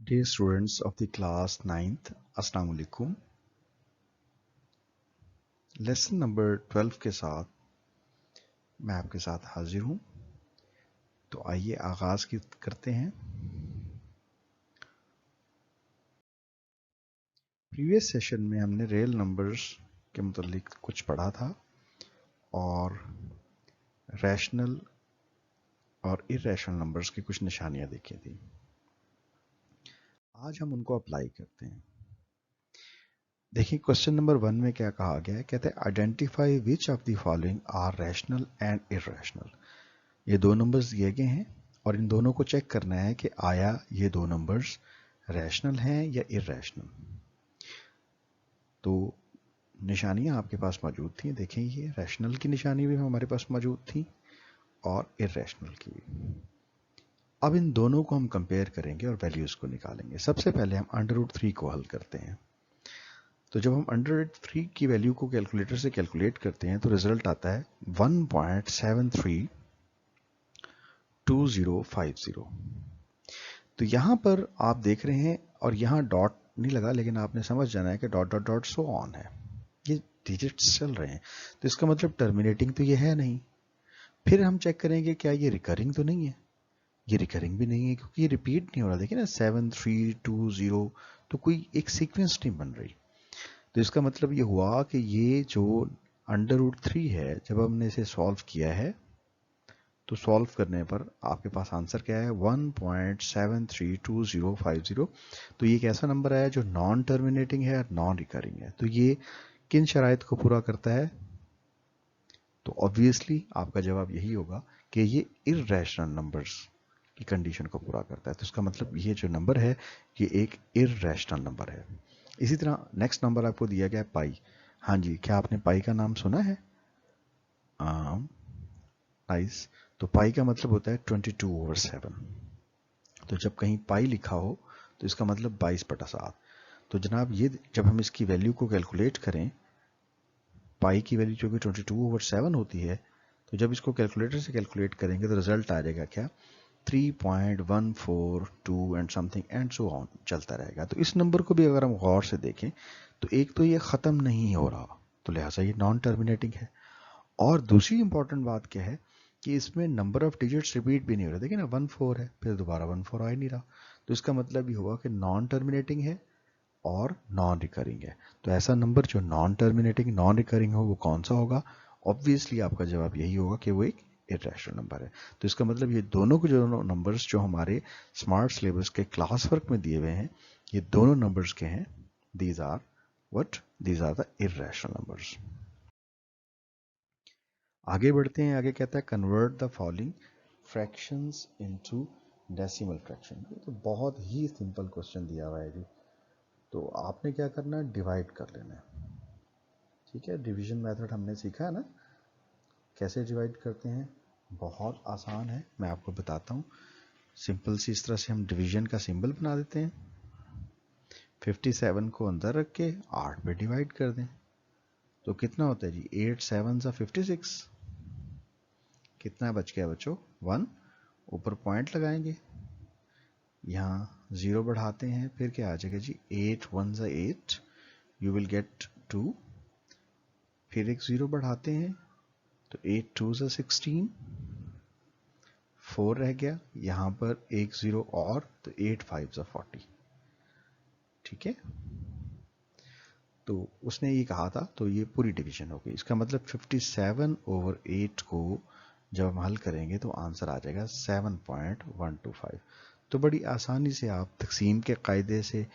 Dear students of the class 9th, अस्सलाम वालेकुम। Lesson number 12 के साथ मैं आपके साथ हाजिर हूँ। तो आइए आगाज करते हैं। प्रीवियस सेशन में हमने रियल नंबर्स के मुतालिक कुछ पढ़ा था और रैशनल और इरेशनल नंबर्स की कुछ निशानियां देखी थी। आज हम उनको अप्लाई करते हैं। देखिए क्वेश्चन नंबर 1 में क्या कहा गया है, कहते हैं identify which of the following are rational and irrational. ये दो नंबर्स दिए गए हैं और इन दोनों को चेक करना है कि आया ये दो नंबर्स रैशनल हैं या इरेशनल। तो निशानियां आपके पास मौजूद थी। देखें ये रैशनल की निशानी भी हमारे पास मौजूद थी और इरेशनल की भी। अब इन दोनों को हम कंपेयर करेंगे और वैल्यूज को निकालेंगे। सबसे पहले हम √3 को हल करते हैं। तो जब हम √3 की वैल्यू को कैलकुलेटर से कैलकुलेट करते हैं तो रिजल्ट आता है 1.732050। तो यहां पर आप देख रहे हैं और यहां डॉट नहीं लगा, लेकिन आपने समझ जाना है कि dot dot dot so on है, ये डिजिट्स चल रहे हैं। तो इसका मतलब टर्मिनेटिंग तो ये है नहीं। फिर हम चेक करेंगे क्या ये रिकरिंग तो नहीं है। ये रिकरिंग भी नहीं है क्योंकि ये रिपीट नहीं हो रहा। देखिए ना 7320, तो कोई एक सीक्वेंस नहीं बन रही। तो इसका मतलब ये हुआ कि ये जो √3 है, जब हमने इसे सॉल्व किया है तो सॉल्व करने पर आपके पास आंसर क्या है 1.732050। तो ये एक ऐसा नंबर है जो नॉन टर्मिनेटिंग है और नॉन रिकरिंग है। तो ये किन शराइत को पूरा करता है? तो ऑब्वियसली आपका जवाब यही होगा कि ये इर्रेशनल नंबर्स की कंडीशन को पूरा करता है। तो इसका मतलब ये जो नंबर है ये एक इर्रेशनल नंबर है। इसी तरह नेक्स्ट नंबर आपको दिया गया है पाई। हाँ जी, क्या आपने पाई का नाम सुना है? नाइस। तो पाई का मतलब होता है 22/7। तो जब कहीं पाई लिखा हो तो इसका मतलब 22/7। तो जनाब ये जब हम इसकी वैल्यू को कैलकुलेट करें, पाई की वैल्यू जो कि 22/7 होती है, तो जब इसको कैलकुलेटर से कैलकुलेट करेंगे तो रिजल्ट आ जाएगा क्या 3.142 and something and so on चलता रहेगा। तो इस नंबर को भी अगर हम गौर से देखें तो एक तो ये ख़त्म नहीं हो रहा, तो लिहाजा ये नॉन टर्मिनेटिंग है। और दूसरी इंपॉर्टेंट बात क्या है कि इसमें नंबर ऑफ डिजिट्स रिपीट भी नहीं हो रहा। देखिए ना 14 है, फिर दोबारा 14 आ ही नहीं रहा। तो इसका मतलब ये हुआ कि नॉन टर्मिनेटिंग है और नॉन रिकरिंग है। तो ऐसा नंबर जो नॉन टर्मिनेटिंग नॉन रिकरिंग हो वो कौन सा होगा? ऑब्वियसली आपका जवाब यही होगा कि वो एक इरेशनल नंबर है। तो इसका मतलब ये दोनों के जो नंबर्स जो हमारे स्मार्ट सिलेबस के क्लास वर्क में दिए हुए हैं, ये दोनों नंबर्स के हैं। These are what? These are the irrational numbers. आगे बढ़ते हैं। आगे कहता है convert the following fractions into decimal fraction. तो बहुत ही सिंपल क्वेश्चन दिया हुआ है जी। तो आपने क्या करना है, डिवाइड कर लेना है। ठीक है, डिवीजन मेथड हमने सीखा है ना, कैसे डिवाइड करते हैं। बहुत आसान है, मैं आपको बताता हूँ। सिंपल सी इस तरह से हम डिवीजन का सिंबल बना देते हैं। 57 को अंदर रख के 8 पे डिवाइड कर दें तो कितना होता है जी 8 7 56। कितना बच गया बच्चों? 1। ऊपर पॉइंट लगाएंगे, यहाँ 0 बढ़ाते हैं, फिर क्या आ जाएगा जी 8 1 8, यू विल गेट 2। फिर एक 0 बढ़ाते हैं तो 8 2 16, 4 रह गया, यहाँ पर एक 0 और तो 8 5 40। ठीक है, तो उसने ये कहा था, तो ये पूरी डिवीजन हो गई। इसका मतलब 57/8 को जब हम हल करेंगे तो आंसर आ जाएगा 7.125। तो बड़ी आसानी से आप तकसीम के कायदे से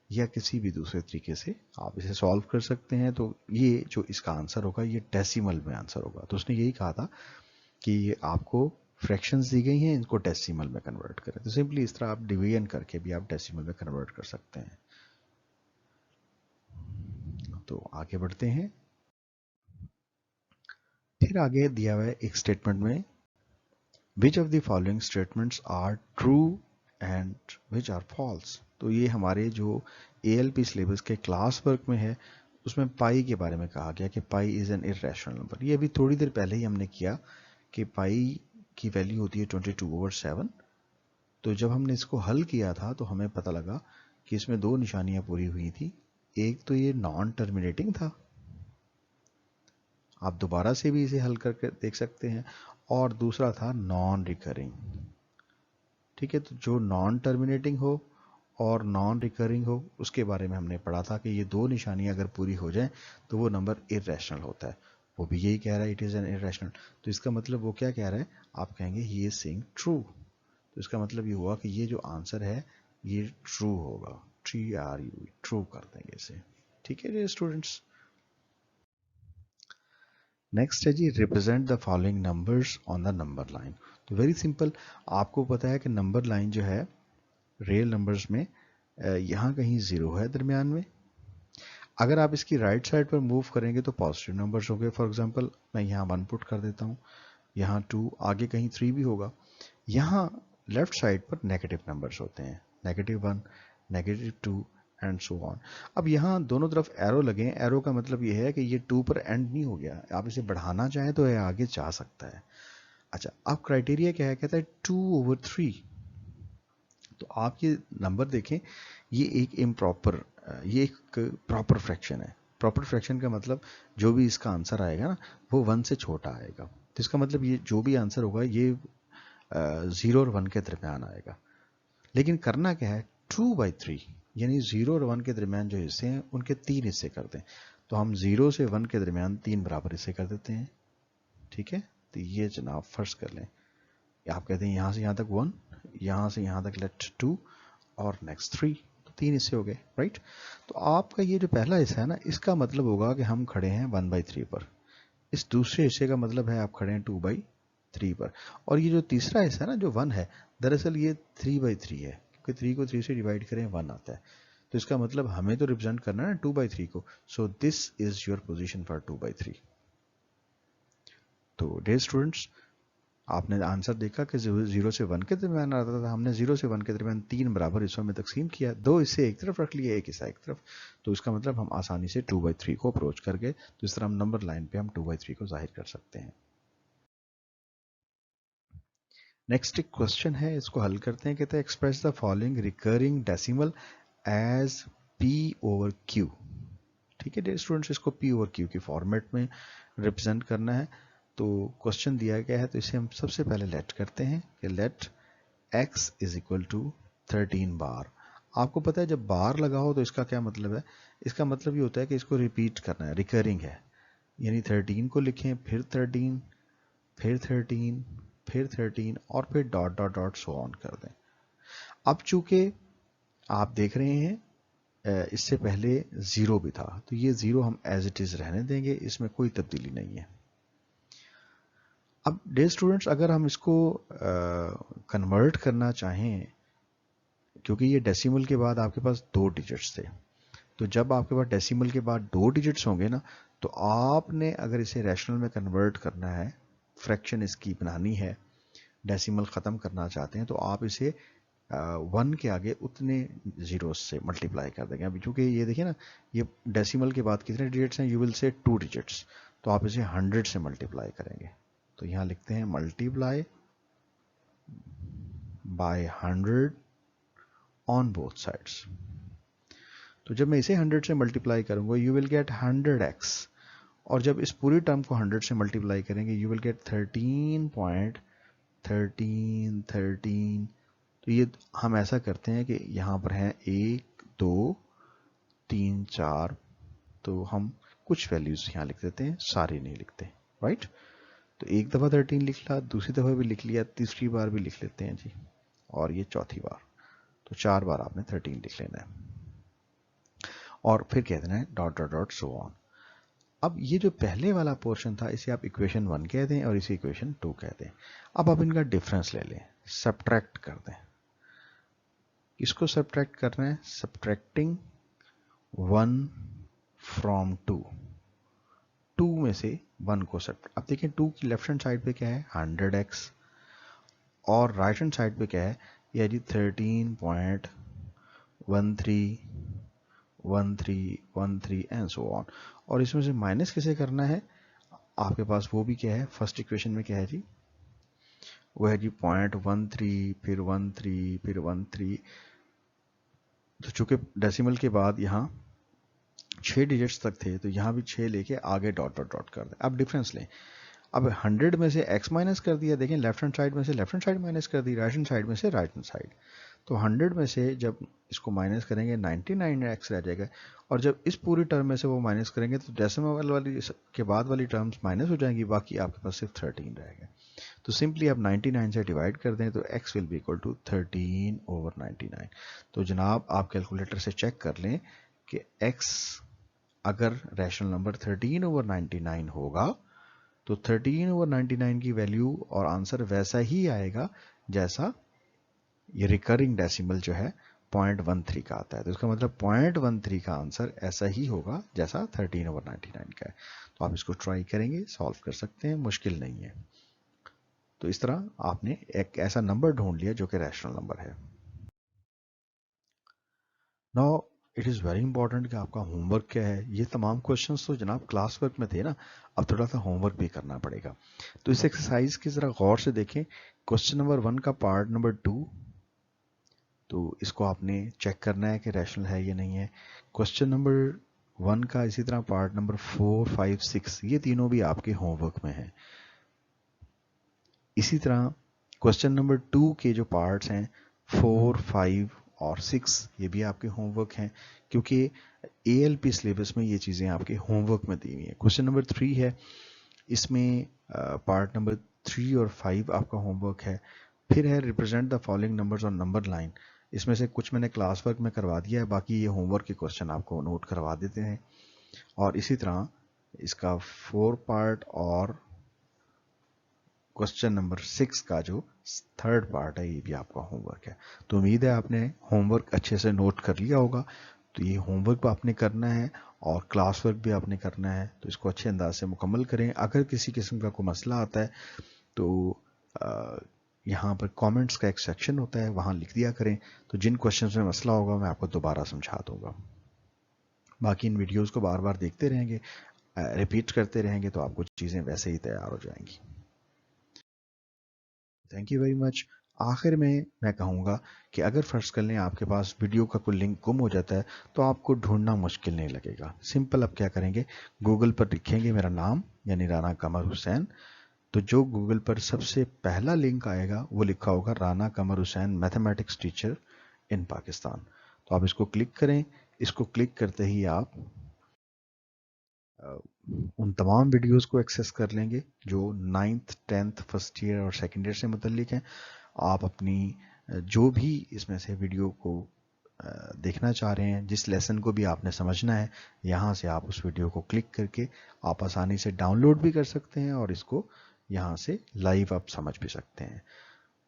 या किसी भी दूसरे तरीके से आप इसे सॉल्व कर सकते हैं। तो ये जो इसका आंसर होगा ये डेसिमल में आंसर होगा। तो उसने यही कहा था कि ये आपको फ्रैक्शंस दी गई हैं, इनको डेसिमल में कन्वर्ट करें। तो सिंपली इस तरह आप डिवीजन करके भी आप डेसिमल में कन्वर्ट कर सकते हैं। तो आगे बढ़ते हैं। फिर आगे दिया हुआ है एक स्टेटमेंट में which of the following statements are true and which are false. तो ये हमारे जो ALP सिलेबस के क्लास वर्क में है उसमें पाई के बारे में कहा गया कि pi is an irrational number. ये अभी थोड़ी देर पहले ही हमने किया कि पाई की वैल्यू होती है 22/7 तो जब हमने इसको हल किया था तो हमें पता लगा कि इसमें दो निशानियां पूरी हुई थी। एक तो ये नॉन टर्मिनेटिंग था, आप दोबारा से भी इसे हल करके देख सकते हैं, और दूसरा था नॉन रिकरिंग। ठीक है, तो जो नॉन टर्मिनेटिंग हो और नॉन रिकरिंग हो उसके बारे में हमने पढ़ा था कि ये दो निशानियां अगर पूरी हो जाएं तो वो नंबर इर्रेशनल होता है। वो भी यही कह रहा है, इट इज़ एन इर्रेशनल। तो इसका मतलब वो क्या कह रहा है, आप कहेंगे ही इज सेइंग ट्रू। तो इसका मतलब ये हुआ कि ये जो आंसर है ये ट्रू होगा, TRU, ट्रू कर देंगे इसे। ठीक है जी स्टूडेंट्स। नेक्स्ट है जी, represent the following numbers on the number line. तो वेरी सिंपल, आपको पता है कि नंबर लाइन जो है रियल नंबर्स में यहाँ कहीं जीरो है दरमियान में। अगर आप इसकी राइट साइड पर मूव करेंगे तो पॉजिटिव नंबर्स हो गए। फॉर एग्जांपल मैं यहाँ 1 पुट कर देता हूँ, यहाँ 2, आगे कहीं 3 भी होगा। यहाँ लेफ्ट साइड पर नेगेटिव नंबर्स होते हैं, -1, -2 एंड सो ऑन। अब यहाँ दोनों तरफ एरो लगे हैं, एरो का मतलब ये है कि ये 2 पर एंड नहीं हो गया, आप इसे बढ़ाना चाहें तो ये आगे जा सकता है। अच्छा, अब क्राइटेरिया क्या है, कहता है 2/3। तो आप ये नंबर देखें, ये एक इम्प्रॉपर, ये एक प्रॉपर फ्रैक्शन है। प्रॉपर फ्रैक्शन का मतलब जो भी इसका आंसर आएगा ना वो 1 से छोटा आएगा। तो इसका मतलब ये जो भी आंसर होगा ये 0 और 1 के दरमियान आएगा। लेकिन करना क्या है, 2/3 यानी 0 और 1 के दरमियान जो हिस्से हैं उनके 3 हिस्से कर दें। तो हम 0 से 1 के दरमियान 3 बराबर हिस्से कर देते हैं। ठीक है, तो ये जनाब फर्ज कर लें, आप कहते हैं यहाँ से यहाँ तक 1, यहाँ से यहाँ तक लेट 2 और नेक्स्ट 3, तो 3 हिस्से हो गए, राइट। तो आपका ये जो पहला हिस्सा है ना, इसका मतलब होगा कि हम खड़े हैं 1/3 पर। इस दूसरे हिस्से का मतलब है आप खड़े हैं 2/3 पर। और ये जो तीसरा हिस्सा है ना जो 1 है, दरअसल ये 3/3 है, क्योंकि 3 को 3 से डिवाइड करें 1 आता है। तो इसका मतलब हमें तो रिप्रेजेंट करना है ना 2/3 को। So this is your position for 2/3। तो डियर स्टूडेंट्स, आपने आंसर देखा कि 0 से 1 के दरमियान आता था, हमने 0 से 1 के दरमियान 3 बराबर हिस्सों में तकसीम किया, 2 हिस्से एक तरफ रख लिए, एक हिस्सा एक तरफ। तो इसका मतलब हम आसानी से 2/3 को अप्रोच करके, तो इस तरह हम नंबर लाइन पे हम 2/3 को जाहिर कर सकते हैं। नेक्स्ट एक क्वेश्चन है, इसको हल करते हैं। कहते हैं express the following recurring decimal as P/Q। ठीक है डियर स्टूडेंट्स, इसको P/Q की फॉर्मेट में रिप्रेजेंट करना है। तो क्वेश्चन दिया गया है, तो इसे हम सबसे पहले लेट करते हैं कि let x is equal to 13 बार। आपको पता है जब बार लगा हो तो इसका क्या मतलब है, इसका मतलब ये होता है कि इसको रिपीट करना है, रिकरिंग है। यानी 13 को लिखें, फिर 13, फिर 13, फिर 13 और फिर dot dot dot so on कर दें। अब चूंकि आप देख रहे हैं इससे पहले 0 भी था, तो ये 0 हम एज इट इज रहने देंगे, इसमें कोई तब्दीली नहीं है। अब डियर स्टूडेंट्स, अगर हम इसको कन्वर्ट करना चाहें, क्योंकि ये डेसिमल के बाद आपके पास 2 डिजिट्स थे, तो जब आपके पास डेसिमल के बाद 2 डिजिट्स होंगे ना, तो आपने अगर इसे रैशनल में कन्वर्ट करना है, फ्रैक्शन इसकी बनानी है, डेसिमल ख़त्म करना चाहते हैं, तो आप इसे 1 के आगे उतने जीरो से मल्टीप्लाई कर देंगे। अभी चूंकि ये देखिए ना, ये डेसिमल के बाद कितने डिजिट्स हैं, यू विल से 2 डिजिट्स, तो आप इसे 100 से मल्टीप्लाई करेंगे। तो यहाँ लिखते हैं multiply by 100 on both sides. तो जब मैं इसे 100 से मल्टीप्लाई करूंगा यू विल गेट 100x, और जब इस पूरी टर्म को 100 से मल्टीप्लाई करेंगे यू विल गेट 13.1313। तो ये हम ऐसा करते हैं कि यहाँ पर हैं 1 2 3 4, तो हम कुछ वैल्यूज यहाँ लिख देते हैं, सारी नहीं लिखते, राइट। तो एक दफ़ा 13 लिख लिया, दूसरी दफ़ा भी लिख लिया, तीसरी बार भी लिख लेते हैं जी, और ये चौथी बार, तो 4 बार आपने 13 लिख लेना है, और फिर कह देना है dot dot dot so on. अब ये जो पहले वाला पोर्शन था इसे आप इक्वेशन 1 कह दें और इसे इक्वेशन 2 कह दें। अब आप इनका डिफरेंस ले लें, सब्ट्रैक्ट कर दें। इसको सब्ट्रैक्ट करना है, सब्ट्रैक्टिंग 1 फ्रॉम 2, 2 में से 1 को सब्ट्रैक्ट। अब देखें 2 की लेफ्ट हैंड साइड पे क्या है 100x, और राइट हैंड साइड पे क्या है, यह जी 13.1313 एंड सो ऑन। और इसमें से माइनस कैसे करना है, आपके पास वो भी क्या है, फर्स्ट इक्वेशन में क्या है जी वो है जी 0.13, फिर 13, फिर 13। तो चूंकि डेसिमल के बाद यहाँ 6 डिजिट्स तक थे, तो यहाँ भी 6 लेके आगे डॉट डॉट डॉट कर दें। अब डिफरेंस लें। अब 100 में से x माइनस कर दिया, देखें लेफ्ट हैंड साइड में से लेफ्ट हैंड साइड माइनस कर दी, राइट हैंड साइड में से राइट हैंड साइड। तो 100 में से जब इसको माइनस करेंगे 99x रह जाएगा, और जब इस पूरी टर्म में से वो माइनस करेंगे तो डेसिमल वाली के बाद वाली टर्म्स माइनस हो जाएंगी, बाकी आपके पास सिर्फ 13 रहेगा। तो सिंपली आप 99 से डिवाइड कर दें तो x will be equal to 13/99। तो जनाब आप कैलकुलेटर से चेक कर लें कि x अगर रैशनल नंबर 13/99 होगा तो 13/99 की वैल्यू और आंसर वैसा ही आएगा जैसा ये रिकरिंग डेसिमल जो है 0.13 का आता है। तो इसका मतलब 0.13 का आंसर ऐसा ही होगा जैसा 13/99 का है। तो आप इसको ट्राई करेंगे, सॉल्व कर सकते हैं, मुश्किल नहीं है। तो इस तरह आपने एक ऐसा नंबर ढूंढ लिया जो कि रैशनल नंबर है। Now it is very important कि आपका होमवर्क क्या है। ये तमाम क्वेश्चंस तो जनाब क्लास वर्क में थे ना, अब थोड़ा सा होमवर्क भी करना पड़ेगा। तो इस एक्सरसाइज की ज़रा गौर से देखें। क्वेश्चन नंबर 1 का पार्ट नंबर 2, तो इसको आपने चेक करना है कि रैशनल है या नहीं है। क्वेश्चन नंबर 1 का इसी तरह पार्ट नंबर 4, 5, 6 ये तीनों भी आपके होमवर्क में हैं। इसी तरह क्वेश्चन नंबर 2 के जो पार्ट्स हैं 4, 5 और 6 ये भी आपके होमवर्क हैं, क्योंकि ALP सिलेबस में ये चीज़ें आपके होमवर्क में दी हुई हैं। क्वेश्चन नंबर 3 है, इसमें पार्ट नंबर 3 और 5 आपका होमवर्क है। फिर है represent the following numbers on number line. इसमें से कुछ मैंने क्लास वर्क में करवा दिया है, बाकी ये होमवर्क के क्वेश्चन आपको नोट करवा देते हैं। और इसी तरह इसका 4 पार्ट और क्वेश्चन नंबर 6 का जो 3rd पार्ट है ये भी आपका होमवर्क है। तो उम्मीद है आपने होमवर्क अच्छे से नोट कर लिया होगा। तो ये होमवर्क भी आपने करना है और क्लास वर्क भी आपने करना है, तो इसको अच्छे अंदाज से मुकम्मल करें। अगर किसी किस्म का कोई मसला आता है तो यहाँ पर कमेंट्स का एक सेक्शन होता है, वहाँ लिख दिया करें। तो जिन क्वेश्चंस में मसला होगा मैं आपको दोबारा समझा दूंगा। बाकी इन वीडियोस को बार बार देखते रहेंगे, रिपीट करते रहेंगे, तो आपको चीज़ें वैसे ही तैयार हो जाएंगी। Thank you very much. आखिर में मैं कहूँगा कि अगर फ़र्ज़ कर लें आपके पास वीडियो का कोई लिंक गुम हो जाता है तो आपको ढूंढना मुश्किल नहीं लगेगा। सिंपल आप क्या करेंगे, गूगल पर लिखेंगे मेरा नाम यानी राना कमर हुसैन, तो जो गूगल पर सबसे पहला लिंक आएगा वो लिखा होगा Rana Qamar Hussain mathematics teacher in Pakistan. तो आप इसको क्लिक करें। इसको क्लिक करते ही आप उन तमाम वीडियोस को एक्सेस कर लेंगे जो 9th 10th फर्स्ट ईयर और सेकेंड ईयर से मुतल्लिक हैं। आप अपनी जो भी इसमें से वीडियो को देखना चाह रहे हैं, जिस लेसन को भी आपने समझना है, यहाँ से आप उस वीडियो को क्लिक करके आप आसानी से डाउनलोड भी कर सकते हैं और इसको यहाँ से लाइव आप समझ भी सकते हैं।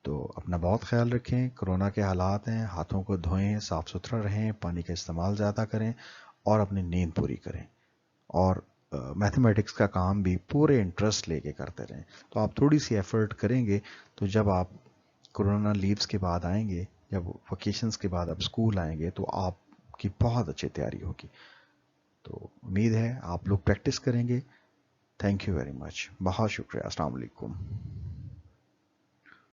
तो अपना बहुत ख्याल रखें, कोरोना के हालात हैं, हाथों को धोएं, साफ़ सुथरा रहें, पानी का इस्तेमाल ज़्यादा करें और अपनी नींद पूरी करें। और मैथमेटिक्स का काम भी पूरे इंटरेस्ट लेके करते रहें। तो आप थोड़ी सी एफर्ट करेंगे तो जब आप कोरोना लीव्स के बाद आएंगे, जब वकेशंस के बाद आप स्कूल आएंगे, तो आपकी बहुत अच्छी तैयारी होगी। तो उम्मीद है आप लोग प्रैक्टिस करेंगे। थैंक यू वेरी मच, बहुत शुक्रिया। अस्सलाम वालेकुम।